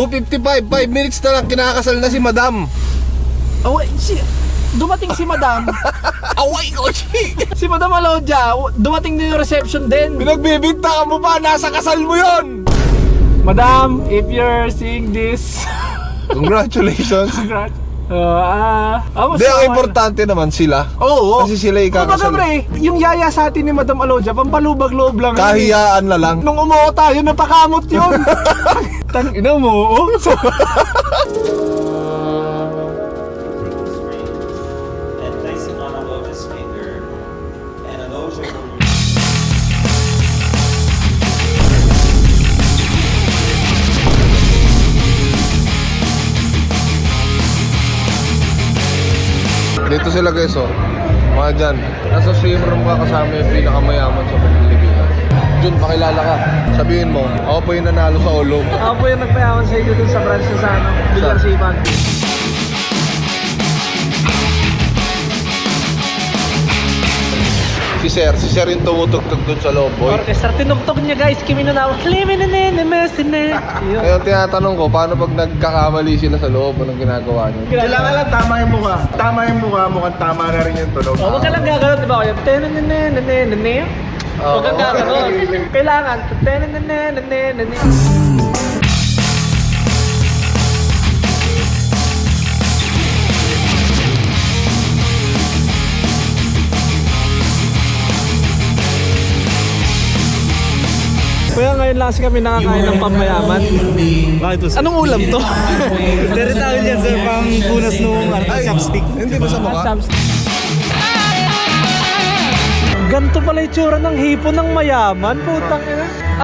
2:55, 5 minutes na lang kinakasal na si Madam. Oh, dumating si Madam. Away ko, Si Madam Alodia, dumating din yung reception din. Pinagbibinta mo pa, nasa kasal mo yon. Madam, if you're seeing this, Congratulations. congrats. Hindi, ang importante naman sila. Oo. Kasi sila ikakasal. Pre, yung yaya sa atin ni Madam Alodia, pampalubag loob lang. Kahiyaan na lang. Nung umuo tayo, napakamot yun. Tangina mo, oh. And placing on Alodia's finger, and Alodia will Dito sila guys, oh. Mga dyan. Nasa swim room ka kasama yung pinakamayaman sa Pilipinas. Jun, pakilala ka. Sabihin mo, ako po yung nanalo sa ulog. Ako po yung nagpayaman sa inyo dun sa branch na sa ano, Bilarsipan. Si Sir yung tumutugtog dun sa loob, boy. Orchestra, tinugtog niya guys, kimi na nawa. Ngayon tinatanong ko, paano pag nagkakamali sila sa loob, anong ginagawa nyo? Kailangan lang tama yung mukha. Tama yung mukha, mukhang tama na rin yung tunog. Huwag ka lang gagawin, di ba? Huwag kang gagawin. Kailangan. Kaya ngayon lang kasi kami nakakain ng pamayaman. Anong ulam to? Pero tawag yan sir, pang punas nung chopstick. Hindi ba sa mukha? Ganto pala yung tsura ng hipon ng mayaman, putang ina.